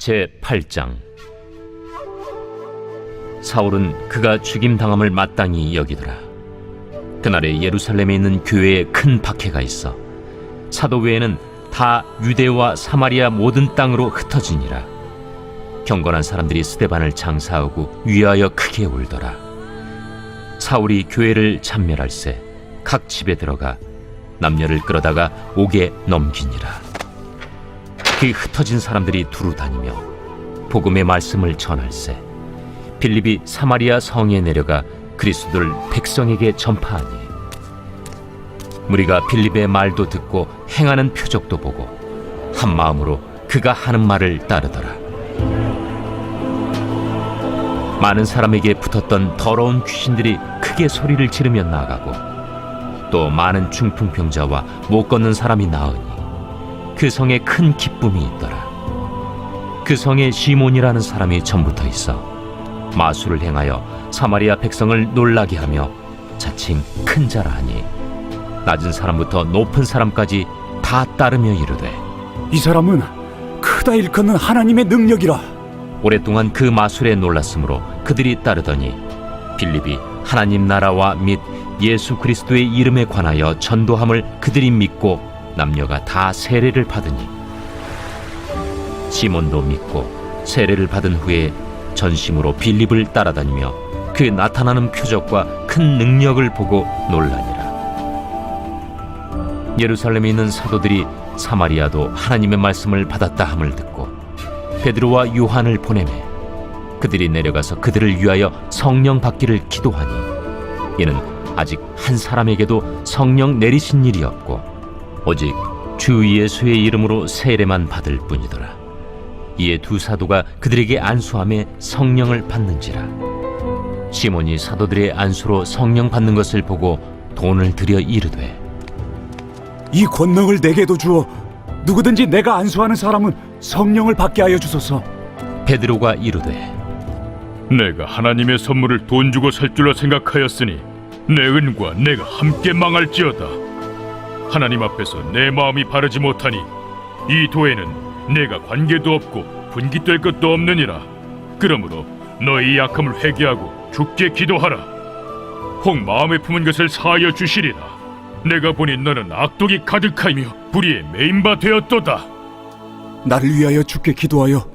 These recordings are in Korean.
제8장. 사울은 그가 죽임당함을 마땅히 여기더라. 그날에 예루살렘에 있는 교회에 큰 박해가 있어 사도 외에는 다 유대와 사마리아 모든 땅으로 흩어지니라. 경건한 사람들이 스데반을 장사하고 위하여 크게 울더라. 사울이 교회를 참멸할세 각 집에 들어가 남녀를 끌어다가 옥에 넘기니라. 그 흩어진 사람들이 두루 다니며 복음의 말씀을 전할세 빌립이 사마리아 성에 내려가 그리스도를 백성에게 전파하니 무리가 빌립의 말도 듣고 행하는 표적도 보고 한 마음으로 그가 하는 말을 따르더라. 많은 사람에게 붙었던 더러운 귀신들이 크게 소리를 지르며 나가고 또 많은 중풍병자와 못 걷는 사람이 나으니 그 성에 큰 기쁨이 있더라. 그 성에 시몬이라는 사람이 전부터 있어 마술을 행하여 사마리아 백성을 놀라게 하며 자칭 큰 자라 하니 낮은 사람부터 높은 사람까지 다 따르며 이르되 이 사람은 크다 일컫는 하나님의 능력이라. 오랫동안 그 마술에 놀랐으므로 그들이 따르더니 빌립이 하나님 나라와 및 예수 그리스도의 이름에 관하여 전도함을 그들이 믿고 남녀가 다 세례를 받으니 시몬도 믿고 세례를 받은 후에 전심으로 빌립을 따라다니며 그 나타나는 표적과 큰 능력을 보고 놀라니라. 예루살렘에 있는 사도들이 사마리아도 하나님의 말씀을 받았다 함을 듣고 베드로와 요한을 보내매 그들이 내려가서 그들을 위하여 성령 받기를 기도하니 이는 아직 한 사람에게도 성령 내리신 일이 없고 오직 주 예수의 이름으로 세례만 받을 뿐이더라. 이에 두 사도가 그들에게 안수하며 성령을 받는지라. 시몬이 사도들의 안수로 성령 받는 것을 보고 돈을 들여 이르되 이 권능을 내게도 주어 누구든지 내가 안수하는 사람은 성령을 받게 하여 주소서. 베드로가 이르되 내가 하나님의 선물을 돈 주고 살 줄로 생각하였으니 내 은과 내가 함께 망할지어다. 하나님 앞에서 내 마음이 바르지 못하니 이 도에는 내가 관계도 없고 분깃될 것도 없느니라. 그러므로 너희 약함을 회개하고 주께 기도하라. 혹 마음에 품은 것을 사하여 주시리라. 내가 보니 너는 악독이 가득하며 불의에 매인 바 되었도다. 나를 위하여 주께 기도하여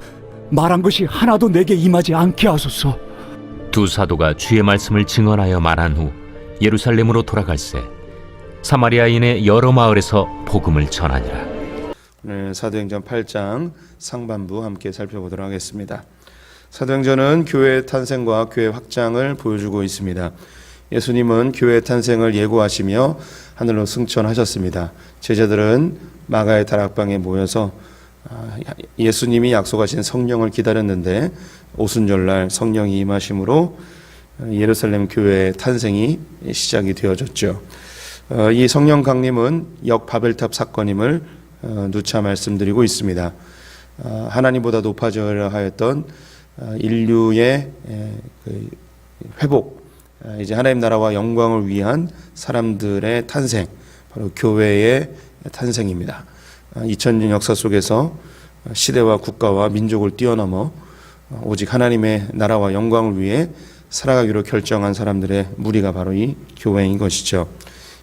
말한 것이 하나도 내게 임하지 않게 하소서. 두 사도가 주의 말씀을 증언하여 말한 후 예루살렘으로 돌아갈새 사마리아인의 여러 마을에서 복음을 전하니라. 오늘 사도행전 8장 상반부 함께 살펴보도록 하겠습니다. 사도행전은 교회의 탄생과 교회 확장을 보여주고 있습니다. 예수님은 교회의 탄생을 예고하시며 하늘로 승천하셨습니다. 제자들은 마가의 다락방에 모여서 예수님이 약속하신 성령을 기다렸는데 오순절날 성령이 임하심으로 예루살렘 교회의 탄생이 시작이 되어졌죠. 이 성령 강림은 역 바벨탑 사건임을 누차 말씀드리고 있습니다. 하나님보다 높아져야 하였던 인류의 회복, 이제 하나님 나라와 영광을 위한 사람들의 탄생, 바로 교회의 탄생입니다. 2000년 역사 속에서 시대와 국가와 민족을 뛰어넘어 오직 하나님의 나라와 영광을 위해 살아가기로 결정한 사람들의 무리가 바로 이 교회인 것이죠.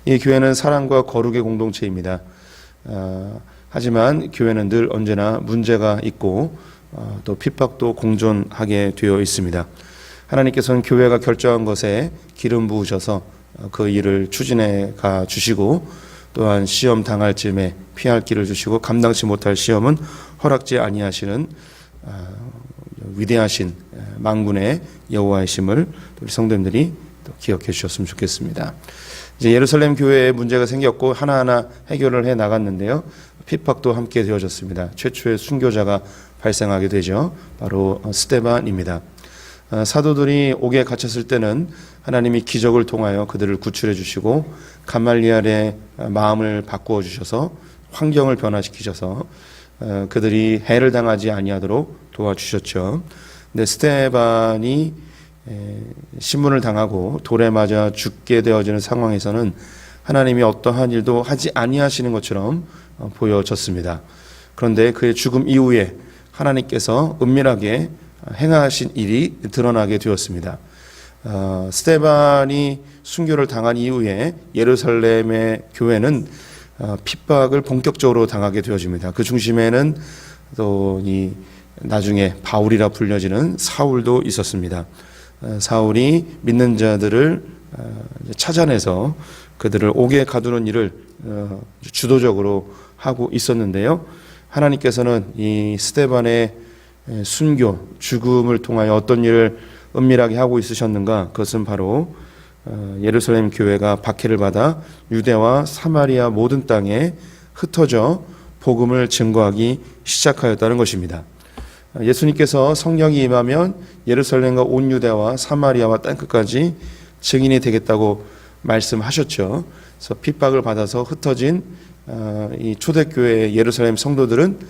이 교회는 사랑과 거룩의 공동체입니다. 하지만 교회는 늘 언제나 문제가 있고 또 핍박도 공존하게 되어 있습니다. 하나님께서는 교회가 결정한 것에 기름 부으셔서 그 일을 추진해 가 주시고 또한 시험 당할 즈음에 피할 길을 주시고 감당치 못할 시험은 허락지 아니하시는 위대하신 만군의 여호와이심을 우리 성도님들이 또 기억해 주셨으면 좋겠습니다. 이제 예루살렘 교회에 문제가 생겼고 하나하나 해결을 해 나갔는데요. 핍박도 함께 되어졌습니다. 최초의 순교자가 발생하게 되죠. 바로 스데반입니다. 사도들이 옥에 갇혔을 때는 하나님이 기적을 통하여 그들을 구출해 주시고 감말리알의 마음을 바꾸어 주셔서 환경을 변화시키셔서 그들이 해를 당하지 아니하도록 도와주셨죠. 근데 스데반이 신문을 당하고 돌에 맞아 죽게 되어지는 상황에서는 하나님이 어떠한 일도 하지 아니하시는 것처럼 보여졌습니다. 그런데 그의 죽음 이후에 하나님께서 은밀하게 행하신 일이 드러나게 되었습니다. 스데반이 순교를 당한 이후에 예루살렘의 교회는 핍박을 본격적으로 당하게 되어집니다. 그 중심에는 또 이 나중에 바울이라 불려지는 사울도 있었습니다. 사울이 믿는 자들을 찾아내서 그들을 옥에 가두는 일을 주도적으로 하고 있었는데요. 하나님께서는 이 스데반의 순교, 죽음을 통하여 어떤 일을 은밀하게 하고 있으셨는가? 그것은 바로 예루살렘 교회가 박해를 받아 유대와 사마리아 모든 땅에 흩어져 복음을 증거하기 시작하였다는 것입니다. 예수님께서 성령이 임하면 예루살렘과 온 유대와 사마리아와 땅끝까지 증인이 되겠다고 말씀하셨죠. 그래서 핍박을 받아서 흩어진 이 초대교회의 예루살렘 성도들은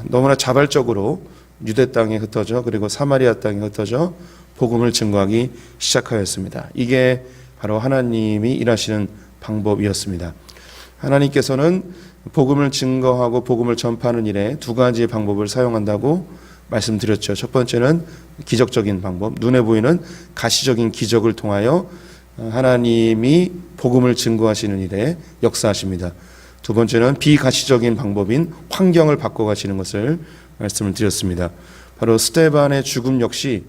너무나 자발적으로 유대 땅에 흩어져 그리고 사마리아 땅에 흩어져 복음을 증거하기 시작하였습니다. 이게 바로 하나님이 일하시는 방법이었습니다. 하나님께서는 복음을 증거하고 복음을 전파하는 일에 두 가지의 방법을 사용한다고 말씀드렸죠. 첫 번째는 기적적인 방법, 눈에 보이는 가시적인 기적을 통하여 하나님이 복음을 증거하시는 일에 역사하십니다. 두 번째는 비가시적인 방법인 환경을 바꿔가시는 것을 말씀을 드렸습니다. 바로 스데반의 죽음 역시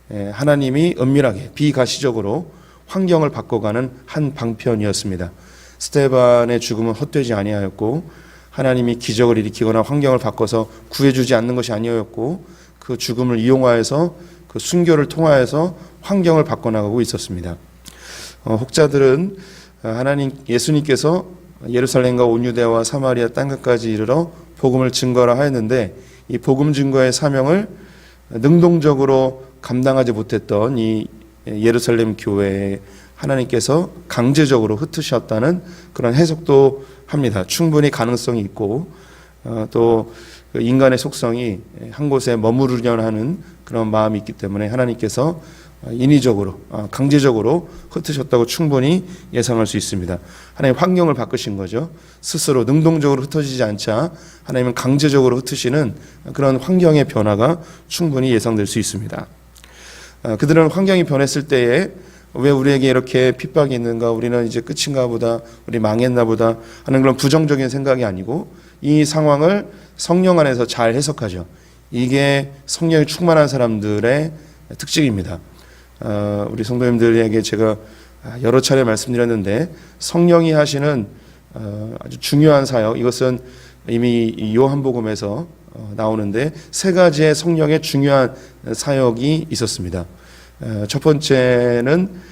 하나님이 은밀하게 비가시적으로 환경을 바꿔가는 한 방편이었습니다. 스데반의 죽음은 헛되지 아니하였고 하나님이 기적을 일으키거나 환경을 바꿔서 구해주지 않는 것이 아니었고 그 죽음을 이용하여서 그 순교를 통하여서 환경을 바꿔나가고 있었습니다. 혹자들은 예수님께서 예루살렘과 온 유대와 사마리아 땅끝까지 이르러 복음을 증거라 하였는데 이 복음 증거의 사명을 능동적으로 감당하지 못했던 이 예루살렘 교회에 하나님께서 강제적으로 흩으셨다는 그런 해석도 합니다. 충분히 가능성이 있고 또 인간의 속성이 한 곳에 머무르려 하는 그런 마음이 있기 때문에 하나님께서 인위적으로 강제적으로 흩으셨다고 충분히 예상할 수 있습니다. 하나님 환경을 바꾸신 거죠. 스스로 능동적으로 흩어지지 않자 하나님은 강제적으로 흩으시는 그런 환경의 변화가 충분히 예상될 수 있습니다. 그들은 환경이 변했을 때에 왜 우리에게 이렇게 핍박이 있는가, 우리는 이제 끝인가 보다, 우리 망했나 보다 하는 그런 부정적인 생각이 아니고 이 상황을 성령 안에서 잘 해석하죠. 이게 성령이 충만한 사람들의 특징입니다. 우리 성도님들에게 제가 여러 차례 말씀드렸는데 성령이 하시는 아주 중요한 사역, 이것은 이미 요한복음에서 나오는데 세 가지의 성령의 중요한 사역이 있었습니다. 첫 번째는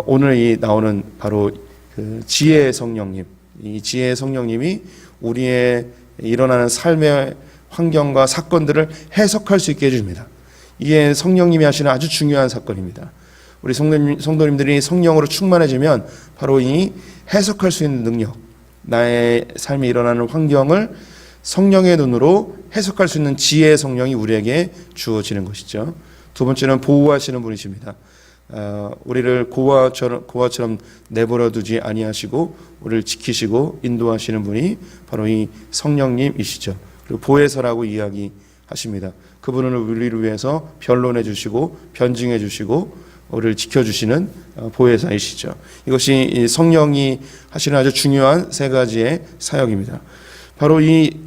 오늘 이 나오는 바로 그 지혜의 성령님, 이 지혜의 성령님이 우리의 일어나는 삶의 환경과 사건들을 해석할 수 있게 해줍니다. 이게 성령님이 하시는 아주 중요한 사건입니다. 우리 성도님들이 성령으로 충만해지면 바로 이 해석할 수 있는 능력, 나의 삶에 일어나는 환경을 성령의 눈으로 해석할 수 있는 지혜의 성령이 우리에게 주어지는 것이죠. 두 번째는 보호하시는 분이십니다. 우리를 고아처럼 내버려 두지 아니하시고 우리를 지키시고 인도하시는 분이 바로 이 성령님이시죠. 그리고 보혜사라고 이야기하십니다. 그분은 우리를 위해서 변론해 주시고 변증해 주시고 우리를 지켜주시는 보혜사이시죠. 이것이 성령이 하시는 아주 중요한 세 가지의 사역입니다. 바로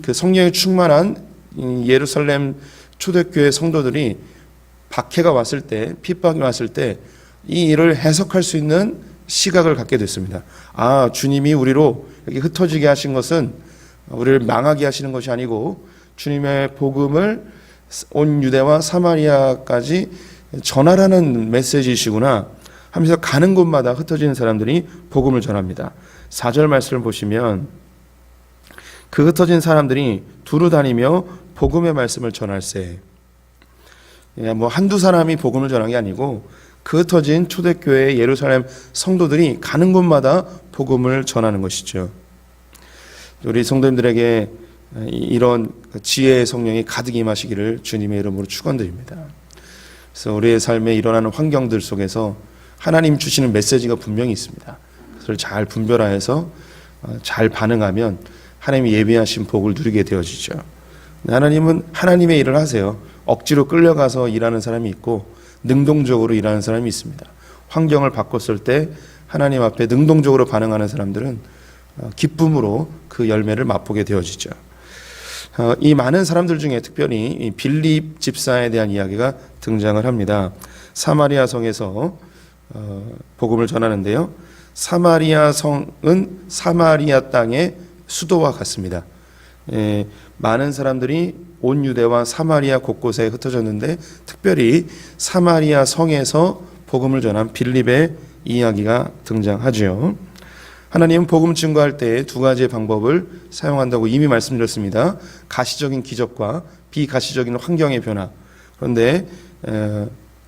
그 성령이 충만한 예루살렘 초대교회 성도들이 박해가 왔을 때, 핍박이 왔을 때 이 일을 해석할 수 있는 시각을 갖게 됐습니다. 주님이 우리로 이렇게 흩어지게 하신 것은 우리를 망하게 하시는 것이 아니고 주님의 복음을 온 유대와 사마리아까지 전하라는 메시지이시구나 하면서 가는 곳마다 흩어지는 사람들이 복음을 전합니다. 4절 말씀을 보시면 그 흩어진 사람들이 두루 다니며 복음의 말씀을 전할세. 뭐 한두 사람이 복음을 전한 게 아니고 그 흩어진 초대교회 예루살렘 성도들이 가는 곳마다 복음을 전하는 것이죠. 우리 성도님들에게 이런 지혜의 성령이 가득 임하시기를 주님의 이름으로 축원드립니다. 그래서 우리의 삶에 일어나는 환경들 속에서 하나님 주시는 메시지가 분명히 있습니다. 그것을 잘 분별하여서 잘 반응하면 하나님이 예비하신 복을 누리게 되어지죠. 하나님은 하나님의 일을 하세요. 억지로 끌려가서 일하는 사람이 있고 능동적으로 일하는 사람이 있습니다. 환경을 바꿨을 때 하나님 앞에 능동적으로 반응하는 사람들은 기쁨으로 그 열매를 맛보게 되어지죠. 이 많은 사람들 중에 특별히 이 빌립 집사에 대한 이야기가 등장을 합니다. 사마리아 성에서 복음을 전하는데요. 사마리아 성은 사마리아 땅의 수도와 같습니다. 많은 사람들이 온 유대와 사마리아 곳곳에 흩어졌는데 특별히 사마리아 성에서 복음을 전한 빌립의 이야기가 등장하죠. 하나님은 복음 증거할 때 두 가지의 방법을 사용한다고 이미 말씀드렸습니다. 가시적인 기적과 비가시적인 환경의 변화. 그런데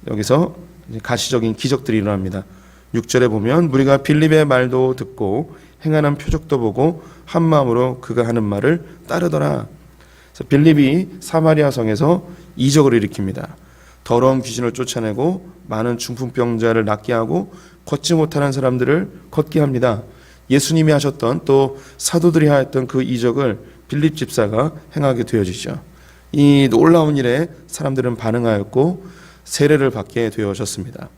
여기서 가시적인 기적들이 일어납니다. 6절에 보면 무리가 빌립의 말도 듣고 행하는 표적도 보고 한 마음으로 그가 하는 말을 따르더라. 그래서 빌립이 사마리아 성에서 이적을 일으킵니다. 더러운 귀신을 쫓아내고 많은 중풍병자를 낫게 하고 걷지 못하는 사람들을 걷게 합니다. 예수님이 하셨던 또 사도들이 하였던 그 이적을 빌립 집사가 행하게 되어지죠. 이 놀라운 일에 사람들은 반응하였고 세례를 받게 되어졌습니다.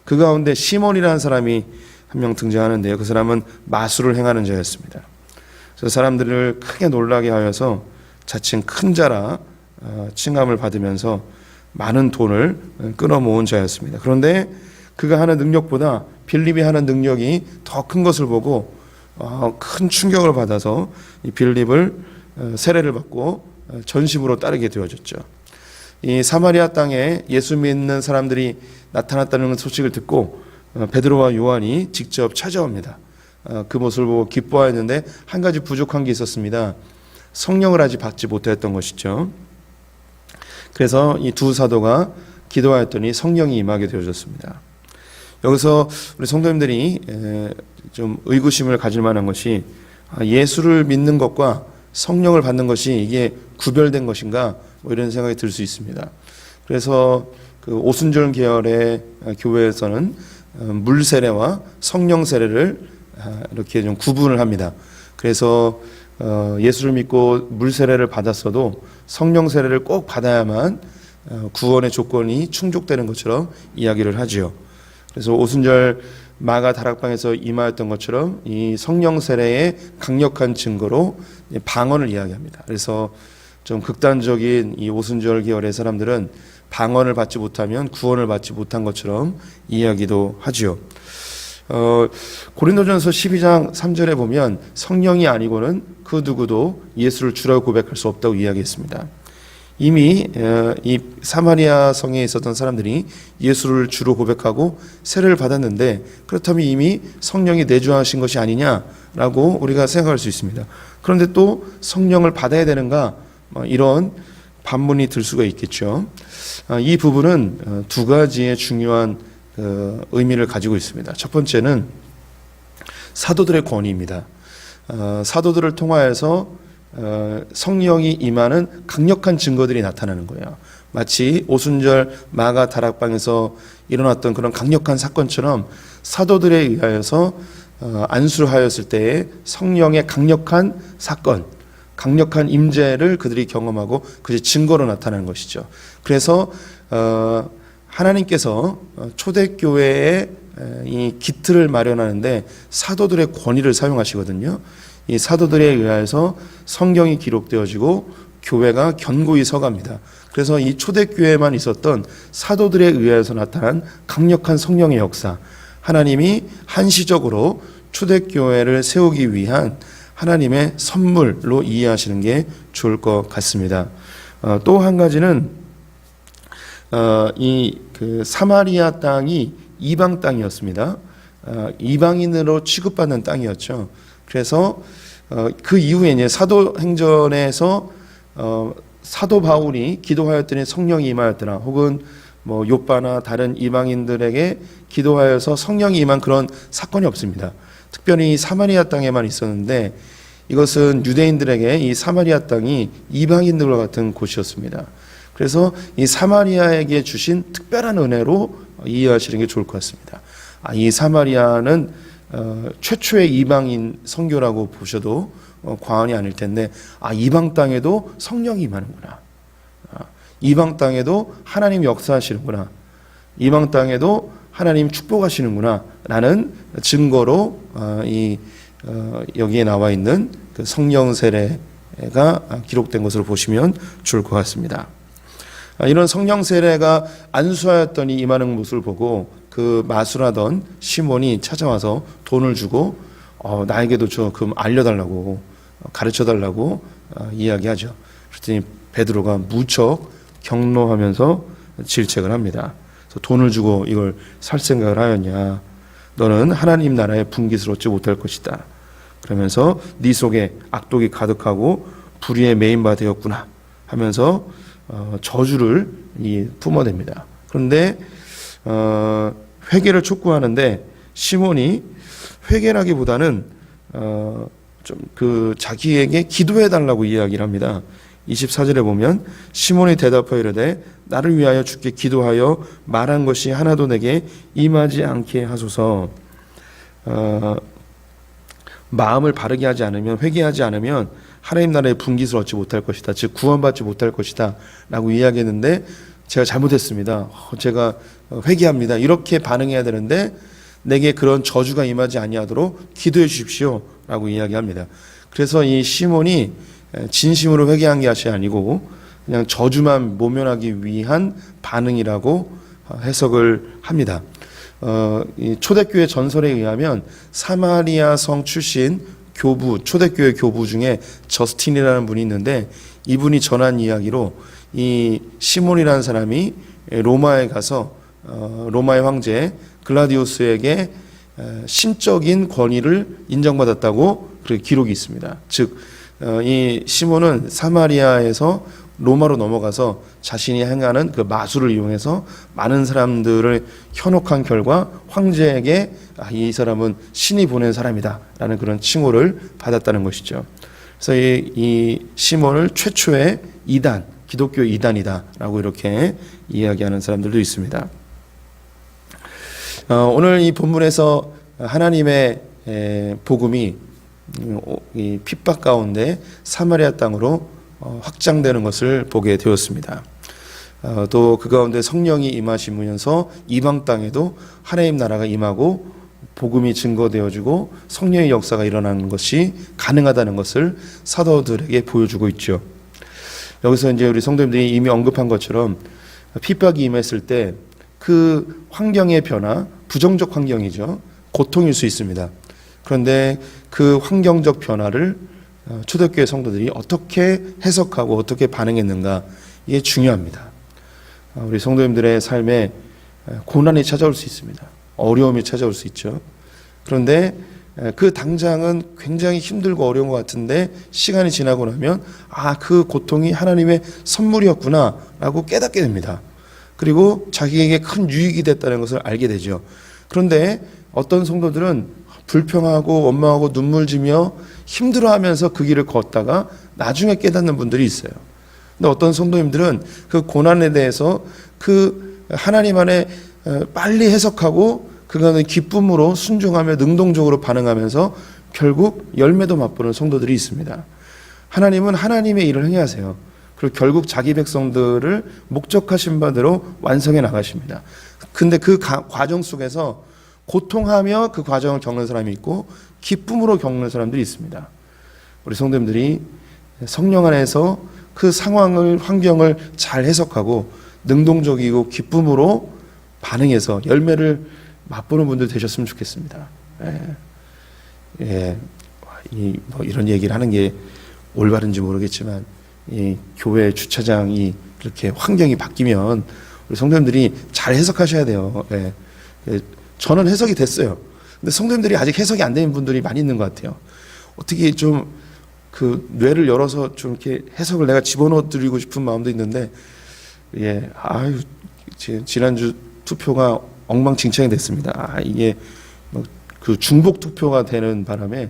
그 가운데 시몬이라는 사람이 한 명 등장하는데요. 그 사람은 마술을 행하는 자였습니다. 그래서 사람들을 크게 놀라게 하여서 자칭 큰 자라 칭함을 받으면서 많은 돈을 끌어모은 자였습니다. 그런데 그가 하는 능력보다 빌립이 하는 능력이 더 큰 것을 보고 큰 충격을 받아서 이 빌립을 세례를 받고 전심으로 따르게 되어졌죠. 이 사마리아 땅에 예수 믿는 사람들이 나타났다는 소식을 듣고 베드로와 요한이 직접 찾아옵니다. 그 모습을 보고 기뻐하였는데 한 가지 부족한 게 있었습니다. 성령을 아직 받지 못했던 것이죠. 그래서 이 두 사도가 기도하였더니 성령이 임하게 되어졌습니다. 여기서 우리 성도님들이 좀 의구심을 가질 만한 것이 예수를 믿는 것과 성령을 받는 것이 이게 구별된 것인가 뭐 이런 생각이 들 수 있습니다. 그래서 그 오순절 계열의 교회에서는 물 세례와 성령 세례를 이렇게 좀 구분을 합니다. 그래서 예수를 믿고 물 세례를 받았어도 성령 세례를 꼭 받아야만 구원의 조건이 충족되는 것처럼 이야기를 하지요. 그래서 오순절 마가 다락방에서 임하였던 것처럼 이 성령 세례의 강력한 증거로 방언을 이야기합니다. 그래서 좀 극단적인 이 오순절 계열의 사람들은 방언을 받지 못하면 구원을 받지 못한 것처럼 이야기도 하지요. 고린도전서 12장 3절에 보면 성령이 아니고는 그 누구도 예수를 주라고 고백할 수 없다고 이야기했습니다. 이미 이 사마리아 성에 있었던 사람들이 예수를 주로 고백하고 세례를 받았는데 그렇다면 이미 성령이 내주하신 것이 아니냐라고 우리가 생각할 수 있습니다. 그런데 또 성령을 받아야 되는가 이런 반문이 들 수가 있겠죠. 이 부분은 두 가지의 중요한 의미를 가지고 있습니다. 첫 번째는 사도들의 권위입니다. 사도들을 통하여서 성령이 임하는 강력한 증거들이 나타나는 거예요. 마치 오순절 마가 다락방에서 일어났던 그런 강력한 사건처럼 사도들에 의하여서 안수하였을 때에 성령의 강력한 사건, 강력한 임재를 그들이 경험하고 그것이 증거로 나타나는 것이죠. 그래서 하나님께서 초대교회의 이 기틀을 마련하는데 사도들의 권위를 사용하시거든요. 이 사도들에 의하여서 성경이 기록되어지고 교회가 견고히 서갑니다. 그래서 이 초대교회에만 있었던 사도들에 의하여서 나타난 강력한 성령의 역사, 하나님이 한시적으로 초대교회를 세우기 위한 하나님의 선물로 이해하시는 게 좋을 것 같습니다. 또 한 가지는 그 사마리아 땅이 이방 땅이었습니다. 이방인으로 취급받는 땅이었죠. 그래서 그 이후에 이제 사도행전에서 사도 바울이 기도하였더니 성령이 임하였더라, 혹은 뭐 욥바나 다른 이방인들에게 기도하여서 성령이 임한 그런 사건이 없습니다. 특별히 사마리아 땅에만 있었는데 이것은 유대인들에게 이 사마리아 땅이 이방인들과 같은 곳이었습니다. 그래서 이 사마리아에게 주신 특별한 은혜로 이해하시는 게 좋을 것 같습니다. 이 사마리아는 최초의 이방인 선교라고 보셔도 과언이 아닐 텐데, 이방 땅에도 성령이 임하는구나. 이방 땅에도 하나님 역사하시는구나. 이방 땅에도 하나님 축복하시는구나 라는 증거로 여기에 나와 있는 그 성령 세례가 기록된 것으로 보시면 좋을 것 같습니다. 이런 성령 세례가 안수하였더니 임하는 모습을 보고 그 마술하던 시몬이 찾아와서 돈을 주고 나에게도 좀 알려달라고 가르쳐달라고 이야기하죠. 그랬더니 베드로가 무척 경노하면서 질책을 합니다. 그래서 돈을 주고 이걸 살 생각을 하였냐? 너는 하나님 나라에 분깃을 얻지 못할 것이다. 그러면서 네 속에 악독이 가득하고 불의에 매인 바 되었구나 하면서 저주를 뿜어댑니다. 그런데 회개를 촉구하는데 시몬이 회개라기보다는 좀 자기에게 기도해 달라고 이야기를 합니다. 24절에 보면 시몬이 대답하여 이르되 나를 위하여 주께 기도하여 말한 것이 하나도 내게 임하지 않게 하소서. 마음을 바르게 하지 않으면, 회개하지 않으면 하나님 나라의 분깃을 얻지 못할 것이다. 즉 구원받지 못할 것이다 라고 이야기했는데 제가 잘못했습니다. 제가 회개합니다. 이렇게 반응해야 되는데 내게 그런 저주가 임하지 아니하도록 기도해 주십시오 라고 이야기합니다. 그래서 이 시몬이 진심으로 회개한 것이 아니고 그냥 저주만 모면하기 위한 반응이라고 해석을 합니다. 이 초대교회 전설에 의하면 사마리아 성 출신 교부, 초대교회 교부 중에 저스틴이라는 분이 있는데 이분이 전한 이야기로 이 시몬이라는 사람이 로마에 가서 로마의 황제 글라디우스에게 심적인 권위를 인정받았다고 그렇게 기록이 있습니다. 즉 이 시몬은 사마리아에서 로마로 넘어가서 자신이 행하는 그 마술을 이용해서 많은 사람들을 현혹한 결과 황제에게 이 사람은 신이 보낸 사람이다 라는 그런 칭호를 받았다는 것이죠. 그래서 이 시몬을 최초의 이단, 기독교 이단이다 라고 이렇게 이야기하는 사람들도 있습니다. 오늘 이 본문에서 하나님의 복음이 이 핍박 가운데 사마리아 땅으로 확장되는 것을 보게 되었습니다. 또 그 가운데 성령이 임하시면서 이방 땅에도 하나님 나라가 임하고 복음이 증거되어지고 성령의 역사가 일어나는 것이 가능하다는 것을 사도들에게 보여주고 있죠. 여기서 이제 우리 성도님들이 이미 언급한 것처럼 핍박이 임했을 때 그 환경의 변화, 부정적 환경이죠. 고통일 수 있습니다. 그런데 그 환경적 변화를 초대교회 성도들이 어떻게 해석하고 어떻게 반응했는가, 이게 중요합니다. 우리 성도님들의 삶에 고난이 찾아올 수 있습니다. 어려움이 찾아올 수 있죠. 그런데 그 당장은 굉장히 힘들고 어려운 것 같은데 시간이 지나고 나면 그 고통이 하나님의 선물이었구나 라고 깨닫게 됩니다. 그리고 자기에게 큰 유익이 됐다는 것을 알게 되죠. 그런데 어떤 성도들은 불평하고 원망하고 눈물 지며 힘들어하면서 그 길을 걷다가 나중에 깨닫는 분들이 있어요. 근데 어떤 성도님들은 그 고난에 대해서 그 하나님 안에 빨리 해석하고 그거는 기쁨으로 순종하며 능동적으로 반응하면서 결국 열매도 맛보는 성도들이 있습니다. 하나님은 하나님의 일을 행하세요. 그리고 결국 자기 백성들을 목적하신 바대로 완성해 나가십니다. 근데 그 과정 속에서 고통하며 그 과정을 겪는 사람이 있고 기쁨으로 겪는 사람들이 있습니다. 우리 성도님들이 성령 안에서 그 상황을, 환경을 잘 해석하고 능동적이고 기쁨으로 반응해서 열매를 맛보는 분들 되셨으면 좋겠습니다. 이런 얘기를 하는 게 올바른지 모르겠지만 이 교회 주차장이 이렇게 환경이 바뀌면 우리 성도님들이 잘 해석하셔야 돼요. 저는 해석이 됐어요. 근데 성도님들이 아직 해석이 안 되는 분들이 많이 있는 것 같아요. 어떻게 좀 그 뇌를 열어서 좀 이렇게 해석을 내가 집어넣어 드리고 싶은 마음도 있는데, 지난주 투표가 엉망진창이 됐습니다. 이게 그 중복 투표가 되는 바람에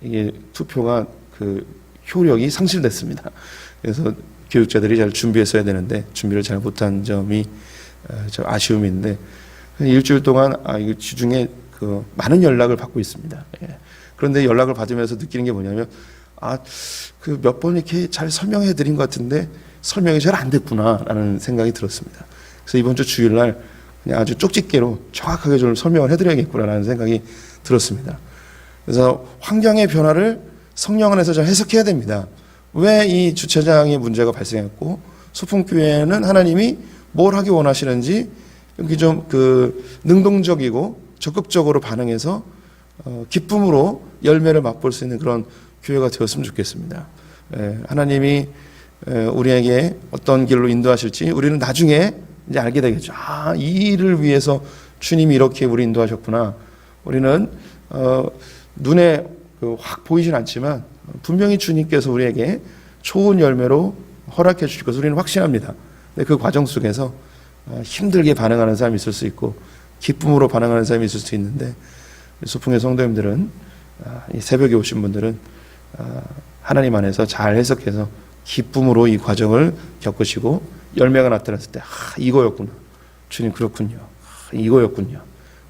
이게 투표가 그 효력이 상실됐습니다. 그래서 교육자들이 잘 준비했어야 되는데 준비를 잘 못한 점이 좀 아쉬움이 있는데, 일주일 동안 이거 주중에 그 많은 연락을 받고 있습니다. 그런데 연락을 받으면서 느끼는 게 뭐냐면 그 몇 번 이렇게 잘 설명해 드린 것 같은데 설명이 잘 안 됐구나라는 생각이 들었습니다. 그래서 이번 주 주일날 그냥 아주 쪽집게로 정확하게 좀 설명을 해드려야겠구나라는 생각이 들었습니다. 그래서 환경의 변화를 성령 안에서 잘 해석해야 됩니다. 왜 이 주차장의 문제가 발생했고 소풍교회는 하나님이 뭘 하기 원하시는지 여기 좀 능동적이고 적극적으로 반응해서 기쁨으로 열매를 맛볼 수 있는 그런 교회가 되었으면 좋겠습니다. 하나님이 우리에게 어떤 길로 인도하실지 우리는 나중에 이제 알게 되겠죠. 이 일을 위해서 주님이 이렇게 우리 인도하셨구나. 우리는 눈에 확 보이진 않지만 분명히 주님께서 우리에게 좋은 열매로 허락해 주실 것을 우리는 확신합니다. 근데 그 과정 속에서 힘들게 반응하는 사람이 있을 수 있고 기쁨으로 반응하는 사람이 있을 수 있는데 소풍의 성도님들은 이 새벽에 오신 분들은 하나님 안에서 잘 해석해서 기쁨으로 이 과정을 겪으시고 열매가 나타났을 때 이거였구나. 주님 그렇군요. 이거였군요.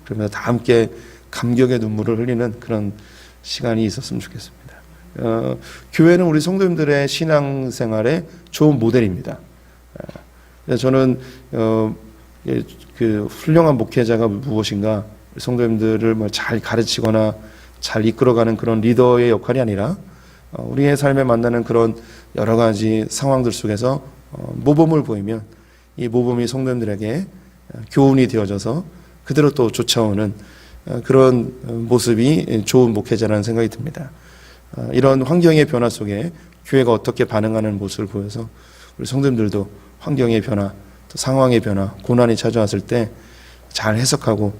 그러면서 다 함께 감격의 눈물을 흘리는 그런 시간이 있었으면 좋겠습니다. 교회는 우리 성도님들의 신앙생활의 좋은 모델입니다. 그래서 저는 그 훌륭한 목회자가 무엇인가 성도님들을 잘 가르치거나 잘 이끌어가는 그런 리더의 역할이 아니라 우리의 삶에 만나는 그런 여러 가지 상황들 속에서 모범을 보이면 이 모범이 성도님들에게 교훈이 되어져서 그대로 또 쫓아오는 그런 모습이 좋은 목회자라는 생각이 듭니다. 이런 환경의 변화 속에 교회가 어떻게 반응하는 모습을 보여서 우리 성도님들도 환경의 변화, 또 상황의 변화, 고난이 찾아왔을 때 잘 해석하고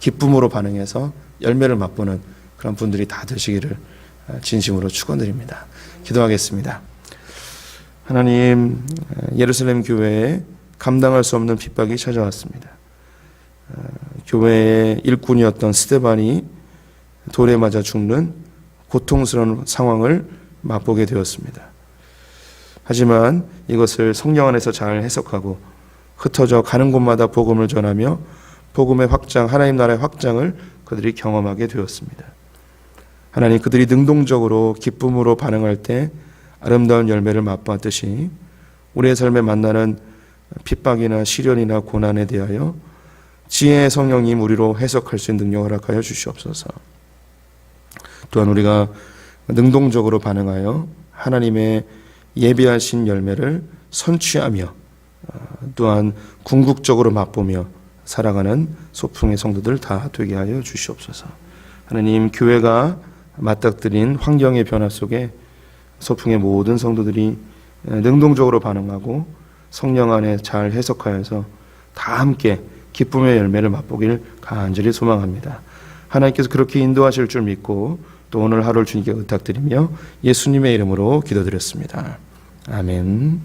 기쁨으로 반응해서 열매를 맛보는 그런 분들이 다 되시기를 진심으로 축원드립니다. 기도하겠습니다. 하나님, 예루살렘 교회에 감당할 수 없는 핍박이 찾아왔습니다. 교회의 일꾼이었던 스데반이 돌에 맞아 죽는 고통스러운 상황을 맛보게 되었습니다. 하지만 이것을 성령 안에서 잘 해석하고 흩어져 가는 곳마다 복음을 전하며 복음의 확장, 하나님 나라의 확장을 그들이 경험하게 되었습니다. 하나님, 그들이 능동적으로 기쁨으로 반응할 때 아름다운 열매를 맛보았듯이 우리의 삶에 만나는 핍박이나 시련이나 고난에 대하여 지혜의 성령님 우리로 해석할 수 있는 능력을 허락하여 주시옵소서. 또한 우리가 능동적으로 반응하여 하나님의 예비하신 열매를 선취하며 또한 궁극적으로 맛보며 살아가는 소풍의 성도들 다 되게 하여 주시옵소서. 하나님, 교회가 맞닥뜨린 환경의 변화 속에 소풍의 모든 성도들이 능동적으로 반응하고 성령 안에 잘 해석하여서 다 함께 기쁨의 열매를 맛보길 간절히 소망합니다. 하나님께서 그렇게 인도하실 줄 믿고 또 오늘 하루를 주님께 의탁드리며 예수님의 이름으로 기도드렸습니다. 아멘.